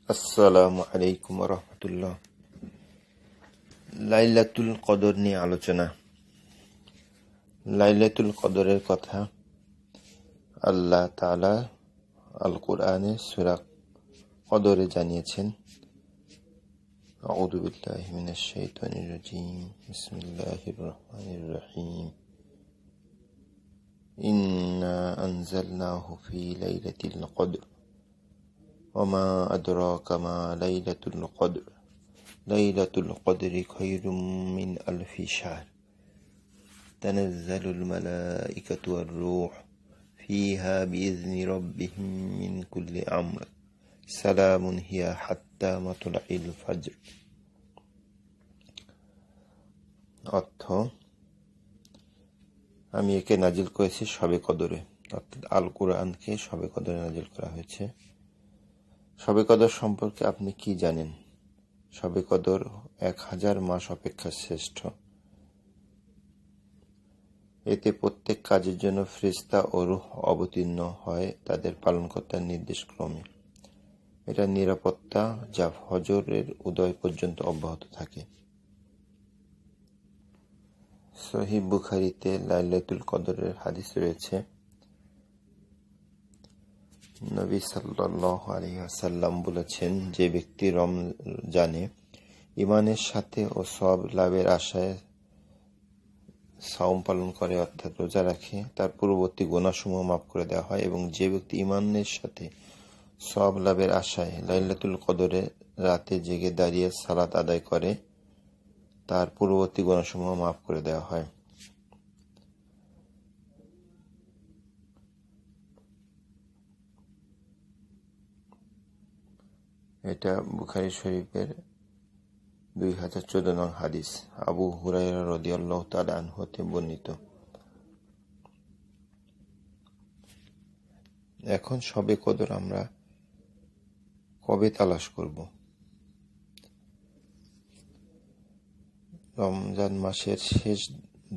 আসসালামু আলাইকুম রহমতুল্লাহ। লাইলাতুল কদর নিয়ে আলোচনা। লাইলাতুল কদরের কথা আল্লাহ তাআলা আল কোরআনে সূরা কদরে জানিয়েছেন। আউযু বিল্লাহি মিনাশ শাইতানির রাজীম। বিসমিল্লাহির রহমানির রহিম। ইন্না আনজালনাহু ফি লাইলাতিল কদর ওয়া মা আদরাকা মা লাইলাতুল কদর লাইলাতুল কদরি খায়রুম মিন আলফি শাহর তানাজ্জালুল মালাইকাতু ওয়ার রূহ ফিহা বিইذনি রাব্বিহিম মিন কুল্লি আমর সালামুন হিয়া হাত্তা মাতলাইল ফাজর। অর্থ, আমি একে নাজিল করেছি শবে কদরে, অর্থাৎ আল কোরআনকে শবে কদরে নাজিল করা হয়েছে। শবে কদর সম্পর্কে আপনি কি জানেন? শবে কদর 1000 মাস অপেক্ষা শ্রেষ্ঠ। এতে প্রত্যেক কাজের জন্য ফেরেশতা ও রূহ অবতীর্ণ হয় তাদের পালনকর্তার নির্দেশ ক্রমে। এটা নিরাপত্তা যা ফজরের উদয় পর্যন্ত অব্যাহত থাকে। সহিহ বুখারীতে লাইলাতুল কদরের হাদিস রয়েছে। নবী সাল্লাল্লাহু আলাইহি ওয়াসাল্লাম বলেছেন, যে ব্যক্তি রমজানে ঈমানের সাথে ও সওয়াব লাভের আশায় সাওম পালন করে, অর্থাৎ রোজা রাখে, তার পূর্ববর্তী গুনাহসমূহ মাফ করে দেওয়া হয়। এবং যে ব্যক্তি ঈমানের সাথে সওয়াব লাভের আশায় লাইলাতুল কদরে রাতে জেগে দাঁড়িয়ে সালাত আদায় করে, তার পূর্ববর্তী গুনাহসমূহ মাফ করে দেওয়া হয়। এটা বুখারী শরীফের 2014 নং হাদিস। আবু হুরায়রা রাদিয়াল্লাহু তাআলা আনহু হতে বর্ণিত। এখন শবে কদর আমরা কবে তালাশ করব? রমজান মাসের শেষ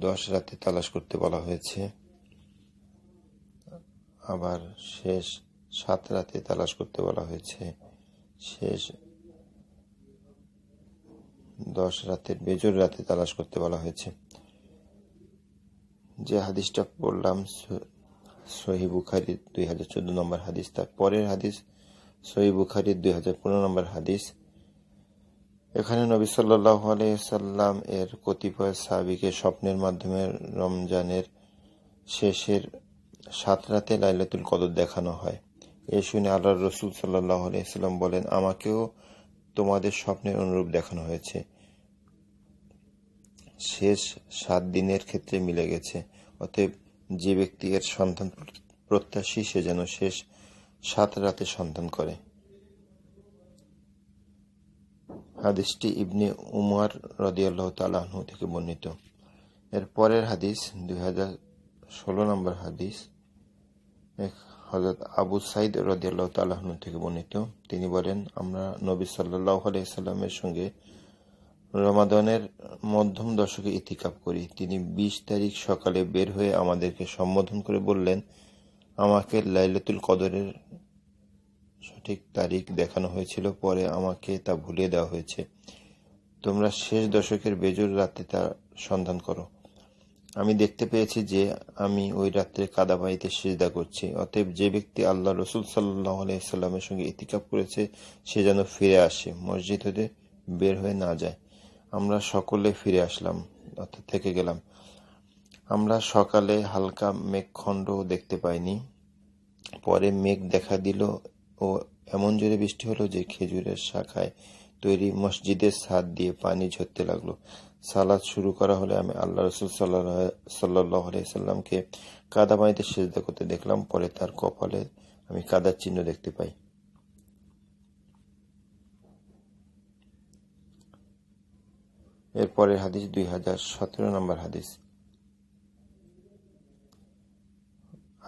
10 রাতে তালাশ করতে বলা হয়েছে, আবার শেষ 7 রাতে তালাশ করতে বলা হয়েছে, শেষ 10 রাতের বেজর রাতে তালাশ করতে বলা হয়েছে। যে হাদিসটা পড়লাম সহিহ বুখারীর 2014 নম্বর হাদিস, তার পরের হাদিস সহিহ বুখারীর 2015 নম্বর হাদিস। এখানে নবী সাল্লাল্লাহু আলাইহি ওয়াসাল্লাম এর কতিপয় সাহাবীকে স্বপ্নের মাধ্যমে রমজানের শেষের 7 রাতে লাইলাতুল কদর দেখানো হয়। এ শুনে আল্লাহর রাসূল সাল্লাল্লাহু আলাইহি ওয়াসাল্লাম বলেন, আমাকেও তোমাদের স্বপ্নের অনুরূপ দেখানো হয়েছে। শেষ 7 দিনের ক্ষেত্রে মিলে গেছে। অতএব যে ব্যক্তি এর সন্ধান প্রত্যাশী, সে যেন শেষ 7 রাতে সন্ধান করে। হাদিসটি ইবনে উমর রাদিয়াল্লাহু তাআলা আনহু থেকে বর্ণিত। এর পরের হাদিস 2016 নম্বর হাদিস হযরত আবু সাঈদ রাদিয়াল্লাহু তাআলা আনহু থেকে বর্ণিত। তিনি বলেন, আমরা নবী সাল্লাল্লাহু আলাইহি সাল্লামের সঙ্গে রমাদানের মধ্যম দশকে ইতিকাফ করি। তিনি 20 তারিখ সকালে বের হয়ে আমাদেরকে সম্বোধন করে বললেন, আমাকে লাইলাতুল কদরের সঠিক তারিখ দেখানো হয়েছিল, পরে আমাকে তা ভুলিয়ে দেওয়া হয়েছে। তোমরা শেষ দশকের বেজর রাতে তা সন্ধান করো। আমি দেখতে পেয়েছি যে আমি ওই রাত্রে কাদা পানিতে সিজদা করছি। অতএব যে ব্যক্তি আল্লাহ রাসূল সাল্লাল্লাহু আলাইহি সাল্লামের সঙ্গে ইতিকাফ করেছে, সে যেন ফিরে আসে, মসজিদ হতে বের হয়ে না যায়। আমরা সকলে ফিরে আসলাম, অর্থাৎ থেকে গেলাম। আমরা সকালে হালকা মেঘখণ্ড দেখতে পাইনি। পরে মেঘ দেখা দিল ও এমন জোরে বৃষ্টি হলো যে খেজুরের শাখায় তৈরি মসজিদের ছাদ দিয়ে পানি ঝরতে লাগলো। সালাত শুরু করা হলে আমি আল্লাহ রাসূল সাল্লাল্লাহু আলাইহি সাল্লামকে কাদা পানিতে সিজদা করতে দেখলাম। পরে তার কপালে আমি কাদার চিহ্ন দেখতে পাই। এরপরের হাদিস 2017 নম্বর হাদিস।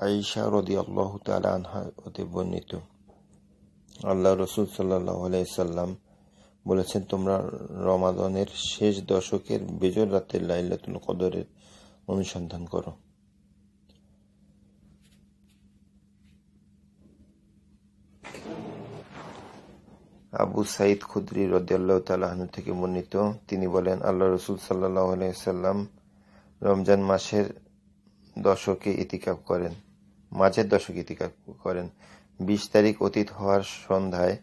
আয়েশা রাদিয়াল্লাহু তাআলা আনহা হতে বর্ণিত। আল্লাহ রাসূল সাল্লাল্লাহু আলাইহি সাল্লাম বলেছেন, তোমরা রমাদানের শেষ দশকের বেজর রাতে লাইলাতুল কদরের অনুসন্ধান করো। আবু সাঈদ খুদরি রাদিয়াল্লাহু তাআলা আনহু থেকে বর্ণিত, তিনি বলেন, আল্লাহ রাসূল সাল্লাল্লাহু আলাইহি ওয়াসাল্লাম রমজান মাসের দশকে ইতিকাফ করেন। 20 তারিখ অতীত হওয়ার সন্ধ্যায়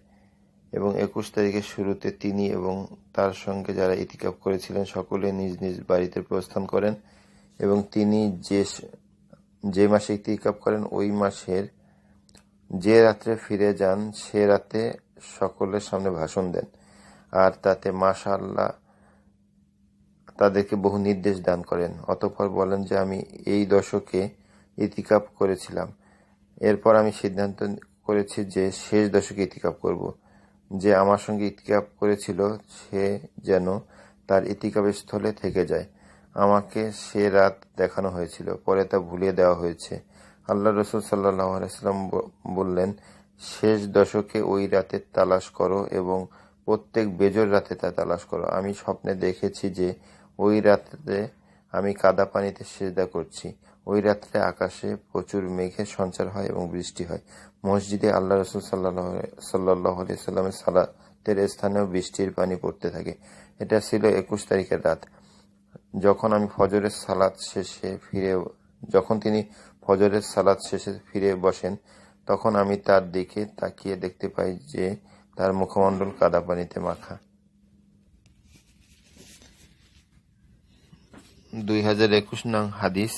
এবং 21 তারিখের শুরুতে তিনি এবং তার সঙ্গে যারা ইতিকাফ করেছিলেন সকলে নিজ নিজ বাড়িতে প্রস্থান করেন এবং তিনি যে মাসে ইতিকাফ করেন ওই মাসের যে রাত্রে ফিরে যান সে রাতে সকলের সামনে ভাষণ দেন আর তাতে মাশাআল্লাহ তাদেরকে বহু নির্দেশ দান করেন। অতঃপর বলেন যে আমি এই দশকে ইতিকাফ করেছিলাম, এরপর আমি সিদ্ধান্ত করেছি যে শেষ দশকে ইতিকাফ করব। যে আমার সঙ্গে ইতিকাফ করেছিল সে যেন তার ইতিকাফের স্থলে থেকে যায়। আমাকে সে রাত দেখানো হয়েছিল, পরে তা ভুলিয়ে দেওয়া হয়েছে। আল্লাহ রাসূল সাল্লাল্লাহু আলাইহি ওয়াসাল্লাম বললেন, শেষ দশকে ওই রাতে তালাশ করো এবং প্রত্যেক বেজর রাতে তা তালাশ করো। আমি স্বপ্নে দেখেছি যে ওই রাতে আমি কাদা পানিতে সিজদা করছি। ওই রাত্রে আকাশে প্রচুর মেঘের সঞ্চার হয় এবং বৃষ্টি হয়। মসজিদে আল্লাহ রাসূল সাল্লাল্লাহু আলাইহি ওয়াসাল্লামের সালাতের স্থানেও বৃষ্টির পানি পড়তে থাকে। এটা ছিল 21 তারিখের রাত। যখন তিনি ফজরের সালাত শেষে ফিরে বসেন, তখন আমি তার দিকে তাকিয়ে দেখতে পাই যে তার মুখমণ্ডল কাদা পানিতে মাখা। 2021 নং হাদিস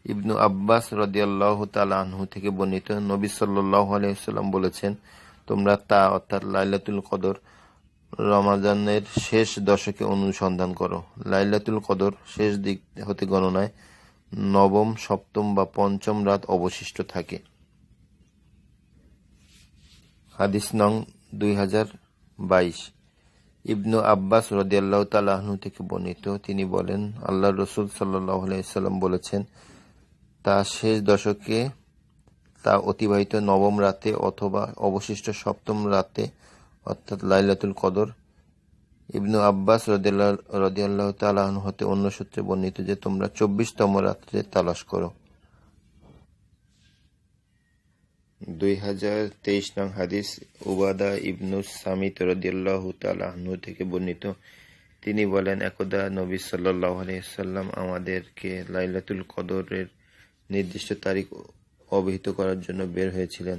ইবনু আব্বাস রাদিয়াল্লাহু তাআলা আনহু থেকে বর্ণিত, নবী সাল্লাল্লাহু আলাইহি ওয়াসাল্লাম বলেছেন, তোমরা তা অর্থাৎ লাইলাতুল কদর রমাদানের শেষ দশকে অনুসন্ধান করো। লাইলাতুল কদর শেষ দিক হতে গণনায় নবম, সপ্তম বা পঞ্চম রাত অবশিষ্ট থাকে। হাদিস নং 2022 ইবনু আব্বাস রাদিয়াল্লাহু তাআলা আনহু থেকে বর্ণিত, তিনি বলেন, আল্লাহর রাসূল সাল্লাল্লাহু আলাইহি ওয়াসাল্লাম বলেছেন, তা শেষ দশকে তা অতিবাহিত নবম রাতে অথবা অবশিষ্ট সপ্তম রাতে অর্থাৎ লাইলাতুল কদর। ইবনু আব্বাস রাদিয়াল্লাহু তাআলা আনহু হতে অন্য সূত্রে বর্ণিত যে তোমরা 24তম রাত্রে তালাশ করো। 2023 নং হাদিস উবাদা ইবনু সামিত রাদিয়াল্লাহু তাআলা আনহু থেকে বর্ণিত, তিনি বলেন, একদা নবী সাল্লাল্লাহু আলাইহি ওয়াসাল্লাম আমাদেরকে লাইলাতুল কদরের নির্দিষ্ট তারিখ অবহিত করার জন্য বের হয়েছিলেন।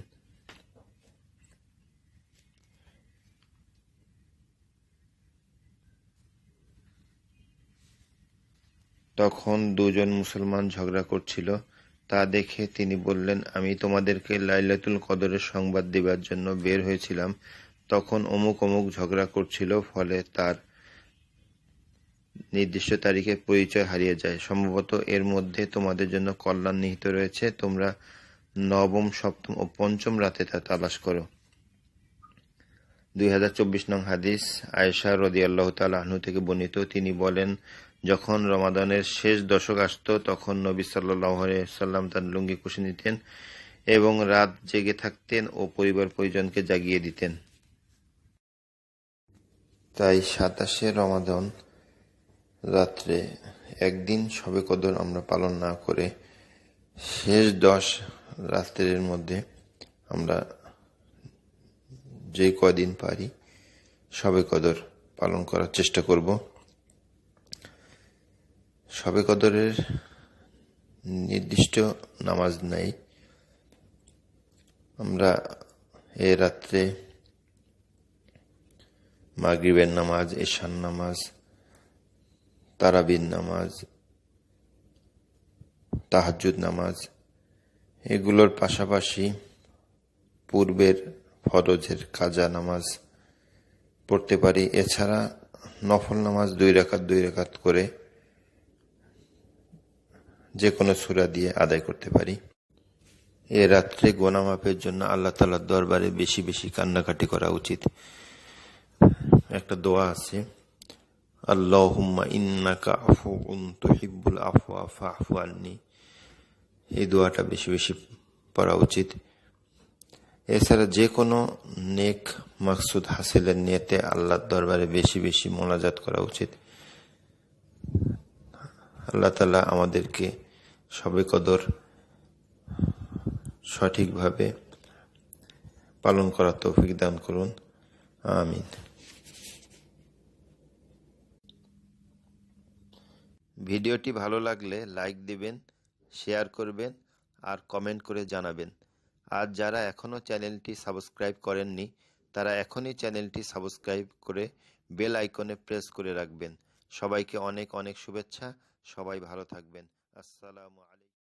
তখন দুজন মুসলমান ঝগড়া করছিল। তা দেখে তিনি বললেন, আমি তোমাদেরকে লাইলাতুল কদরের সংবাদ দেবার জন্য বের হয়েছিলাম। তখন অমুক অমুক ঝগড়া করছিল, ফলে তার নির্দিষ্ট তারিখের পরিচয় হারিয়ে যায়। সম্ভবত এর মধ্যে তোমাদের জন্য কল্যাণ নিহিত রয়েছে। তোমরা নবম, সপ্তম ও পঞ্চম রাতে তা তালাশ করো। 2024 নং হাদিস আয়েশা রাদিয়াল্লাহু তাআলা আনহা থেকে বর্ণিত, তিনি বলেন, যখন রমাদানের শেষ দশক আসত তখন নবী সাল্লাল্লাহু আলাইহি ওয়াসাল্লাম তার লুঙ্গি কুশি নিতেন এবং রাত জেগে থাকতেন ও পরিবার পরিজনকে জাগিয়ে দিতেন। তাই 27শে রমাদান রাত্রে একদিন শবে কদর আমরা পালন না করে শেষ 10 রাত্রের মধ্যে আমরা যে কদিন পারি শবে কদর পালন করার চেষ্টা করব। শবে কদরের নির্দিষ্ট নামাজ নাই। আমরা এ রাত্রে মাগরিবের নামাজ, এশার নামাজ, তারাবির নামাজ, তাহাজ্জুদ নামাজ এগুলোর পাশাপাশি পূর্বের ফরজের কাজা নামাজ পড়তে পারি। এছাড়া নফল নামাজ 2 রাকাত করে যে কোনো সূরা দিয়ে আদায় করতে পারি। এ রাত্রে গুনাহ মাফের জন্য আল্লাহ তাআলার দরবারে বেশি বেশি কান্নাকাটি করা উচিত। একটা দোয়া আছে, আল্লাহুম্মা ইন্নাকা আফুউন তুহিব্বুল আফওয়া ফা'ফু আন্নি। এই দোয়াটা বেশি বেশি পড়া উচিত। এছাড়া যে কোনো নেক মাকসুদ হাসিলের নিয়তে আল্লাহর দরবারে বেশি বেশি মোনাজাত করা উচিত। আল্লাহ তাআলা আমাদেরকে শবে কদর সঠিকভাবে পালন করার তৌফিক দান করুন। আমিন। ভিডিওটি ভালো লাগলে লাইক দিবেন, শেয়ার করবেন আর কমেন্ট করে জানাবেন। আর যারা এখনও চ্যানেলটি সাবস্ক্রাইব করেননি তারা এখনই চ্যানেলটি সাবস্ক্রাইব করে বেল আইকনে প্রেস করে রাখবেন। সবাইকে অনেক অনেক শুভেচ্ছা। সবাই ভালো থাকবেন। আসসালামু আলাইকুম।